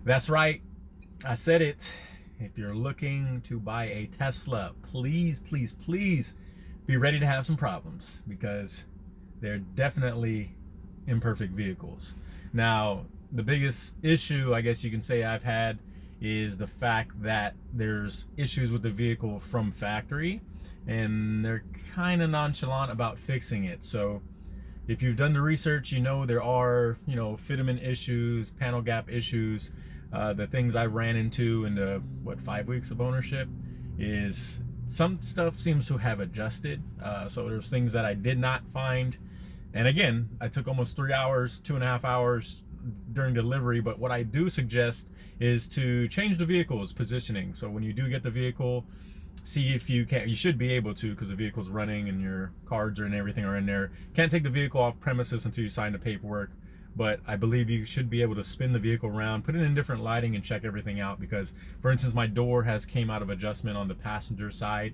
That's right. I said it. If you're looking to buy a Tesla, please, please, please be ready to have some problems because they're definitely imperfect vehicles. Now, the biggest issue I guess you can say I've had is the fact that there's issues with the vehicle from factory and they're kind of nonchalant about fixing it. So if you've done the research, you know there are, fitment issues, panel gap issues. The things I ran into in the 5 weeks of ownership is some stuff seems to have adjusted. So there's things that I did not find, and again, I took almost 3 hours, 2.5 hours during delivery. But what I do suggest is to change the vehicle's positioning. So when you do get the vehicle, see if you can. You should be able to, because the vehicle's running and your cards and everything are in there. Can't take the vehicle off premises until you sign the paperwork, but I believe you should be able to spin the vehicle around, put it in different lighting, and check everything out. Because, for instance, my door has came out of adjustment on the passenger side.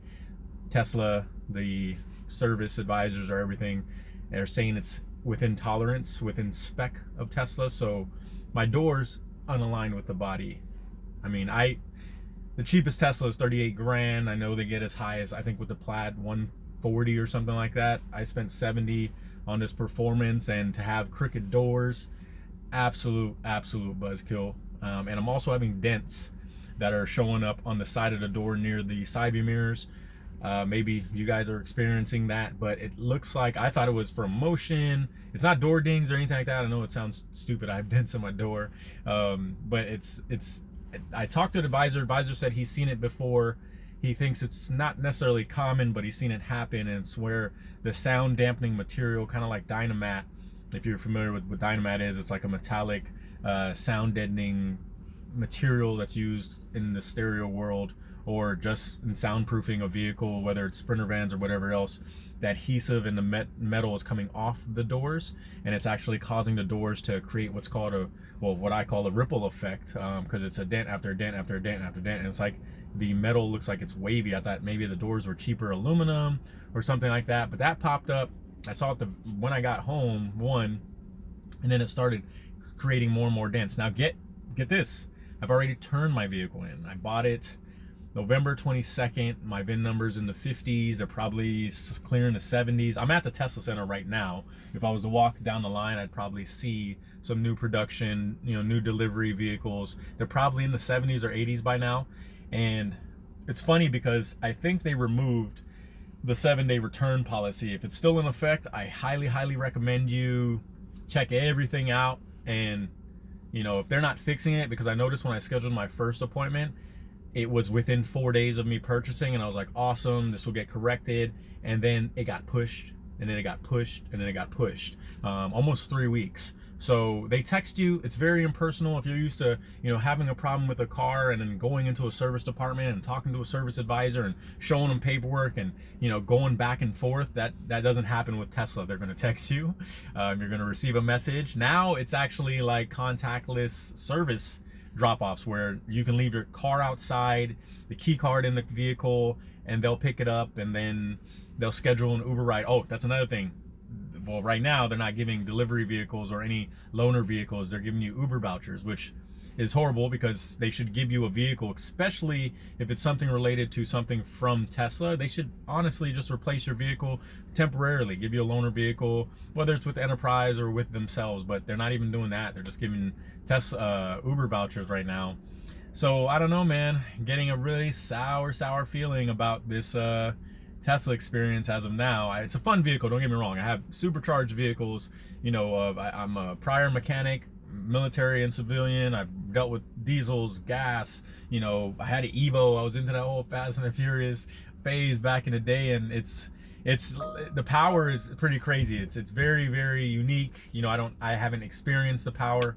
Tesla, the service advisors or everything, are saying it's within tolerance, within spec of Tesla. So my door's unaligned with the body. I mean, the cheapest Tesla is 38 grand. I know they get as high as, I think with the Plaid, 140 or something like that. I spent 70 on this performance, and to have crooked doors, absolute buzzkill. And I'm also having dents that are showing up on the side of the door near the side view mirrors. Maybe you guys are experiencing that, but it looks like, I thought it was from motion. It's not door dings or anything like that. I know it sounds stupid, I have dents in my door, but it's I talked to the advisor said he's seen it before. He thinks it's not necessarily common, but he's seen it happen, and it's where the sound dampening material, kind of like Dynamat, if you're familiar with what Dynamat is, it's like a metallic sound deadening material that's used in the stereo world or just in soundproofing a vehicle, whether it's Sprinter vans or whatever else. The adhesive and the metal is coming off the doors, and it's actually causing the doors to create what's called what I call a ripple effect, because it's a dent after dent after dent after dent, and it's like the metal looks like it's wavy. I thought maybe the doors were cheaper aluminum or something like that, but that popped up. I saw it when I got home, and then it started creating more and more dents. Now get this, I've already turned my vehicle in. I bought it November 22nd. My VIN number's in the 50s. They're probably clearing the 70s. I'm at the Tesla Center right now. If I was to walk down the line, I'd probably see some new production, new delivery vehicles. They're probably in the 70s or 80s by now. And it's funny because I think they removed the 7-day return policy. If it's still in effect, I highly recommend you check everything out. And if they're not fixing it, because I noticed when I scheduled my first appointment, it was within 4 days of me purchasing, and I was like, awesome, this will get corrected. And then it got pushed, and then it got pushed, and then it got pushed. Almost 3 weeks. So they text you. It's very impersonal. If you're used to, having a problem with a car and then going into a service department and talking to a service advisor and showing them paperwork and, going back and forth, that doesn't happen with Tesla. They're going to text you. You're going to receive a message. Now it's actually like contactless service drop-offs where you can leave your car outside, the key card in the vehicle, and they'll pick it up, and then they'll schedule an Uber ride. Oh, that's another thing. Well, right now they're not giving delivery vehicles or any loaner vehicles. They're giving you Uber vouchers, which is horrible because they should give you a vehicle, especially if it's something related to something from Tesla. They should honestly just replace your vehicle temporarily, give you a loaner vehicle, whether it's with Enterprise or with themselves. But they're not even doing that. They're just giving Tesla Uber vouchers right now. So I don't know, man. Getting a really sour feeling about this Tesla experience as of now. It's a fun vehicle, don't get me wrong. I have supercharged vehicles. I'm a prior mechanic, military and civilian. I've dealt with diesels, gas. I had an Evo. I was into that whole Fast and the Furious phase back in the day, and it's the power is pretty crazy. It's very unique. I haven't experienced the power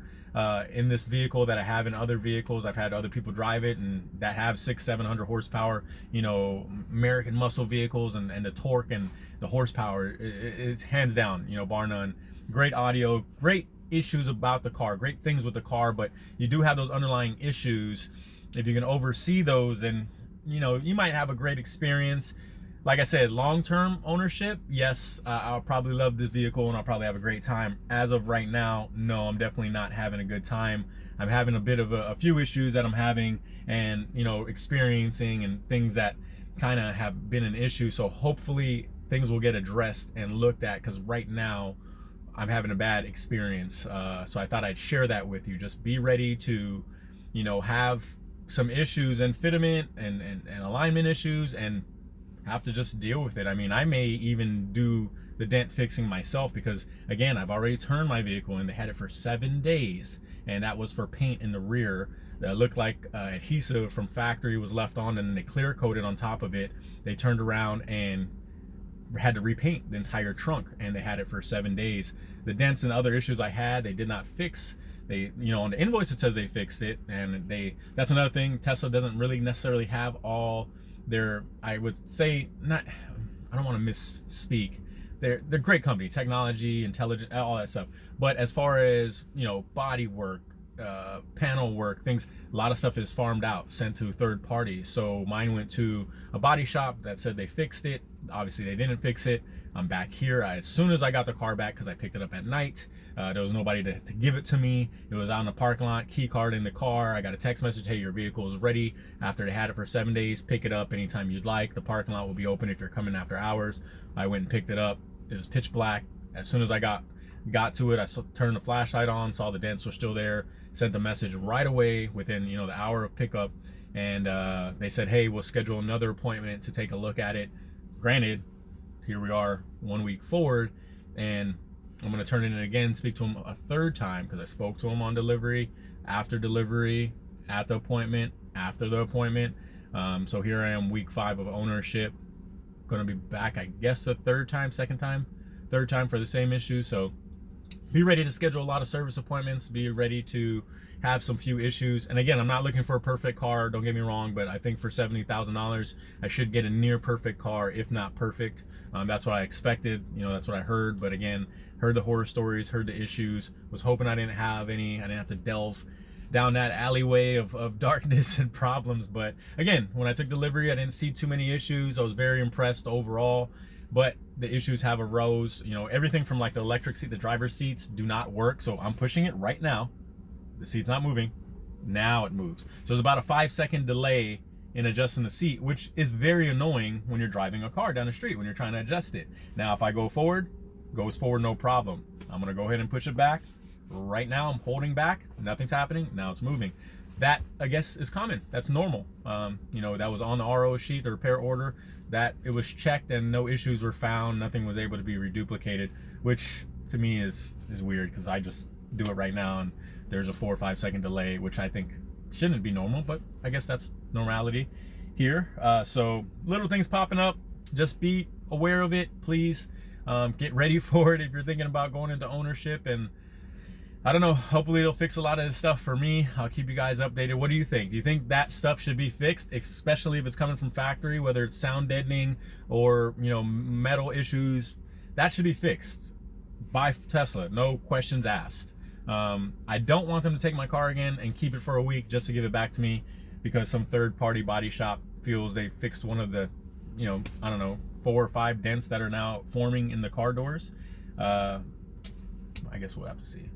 in this vehicle that I have in other vehicles. I've had other people drive it and that have 600-700 horsepower, American muscle vehicles, and the torque and the horsepower, it's hands down, bar none. Great audio, great issues about the car, great things with the car, but you do have those underlying issues. If you can oversee those, then you might have a great experience. Like I said, long-term ownership, yes, I'll probably love this vehicle and I'll probably have a great time. As of right now, no, I'm definitely not having a good time. I'm having a bit of a few issues that I'm having and, you know, experiencing, and things that kind of have been an issue. So hopefully things will get addressed and looked at, because right now I'm having a bad experience. So I thought I'd share that with you. Just be ready to, you know, have some issues and fitment and alignment issues, and have to just deal with it. I mean, I may even do the dent fixing myself, because again, I've already turned my vehicle and they had it for 7 days, and that was for paint in the rear that looked like adhesive from factory was left on, and then they clear coated on top of it. They turned around and had to repaint the entire trunk, and they had it for 7 days. The dents and other issues I had, they did not fix. They, you know, on the invoice it says they fixed it, and that's another thing. Tesla doesn't really necessarily have all their, I would say, not, I don't want to misspeak. They're great company, technology, intelligent, all that stuff. But as far as, you know, body work, panel work, things, a lot of stuff is farmed out, sent to third parties. So mine went to a body shop that said they fixed it. Obviously they didn't fix it. I'm back here. As soon as I got the car back, because I picked it up at night, there was nobody to give it to me. It was out in the parking lot, key card in the car. I got a text message, hey, your vehicle is ready. After they had it for 7 days, pick it up anytime you'd like. The parking lot will be open if you're coming after hours. I went and picked it up. It was pitch black. As soon as I got to it, I turned the flashlight on, saw the dents were still there, sent the message right away within, you know, the hour of pickup, and they said, hey, we'll schedule another appointment to take a look at it. Granted, here we are 1 week forward, and I'm going to turn it in again, speak to him a third time, because I spoke to him on delivery, after delivery, at the appointment, after the appointment. So here I am, week 5 of ownership. Going to be back, I guess, the third time for the same issue. So be ready to schedule a lot of service appointments. Be ready to have some few issues. And again, I'm not looking for a perfect car, don't get me wrong, but I think for $70,000 I should get a near perfect car, if not perfect. That's what I expected, you know, that's what I heard. But again, heard the horror stories, heard the issues, was hoping I didn't have any, I didn't have to delve down that alleyway of darkness and problems. But again, when I took delivery, I didn't see too many issues. I was very impressed overall, but the issues have arose. You know, everything from like the electric seat, the driver's seats do not work. So I'm pushing it right now. The seat's not moving. Now it moves. So there's about a 5-second delay in adjusting the seat, which is very annoying when you're driving a car down the street, when you're trying to adjust it. Now, if I go forward, goes forward, no problem. I'm gonna go ahead and push it back. Right now I'm holding back, nothing's happening. Now it's moving. That, I guess, is common. That's normal. You know, that was on the RO sheet, the repair order, that it was checked and no issues were found. Nothing was able to be reduplicated, which to me is weird, because I just do it right now and there's a 4 or 5 second delay, which I think shouldn't be normal, but I guess that's normality here. So little things popping up, just be aware of it, please. Get ready for it if you're thinking about going into ownership. And I don't know, hopefully it'll fix a lot of this stuff for me. I'll keep you guys updated. What do you think? Do you think that stuff should be fixed, especially if it's coming from factory, whether it's sound deadening or, you know, metal issues? That should be fixed by Tesla, no questions asked. I don't want them to take my car again and keep it for a week just to give it back to me, because some third-party body shop feels they fixed one of the, you know, I don't know, 4 or 5 dents that are now forming in the car doors. I guess we'll have to see.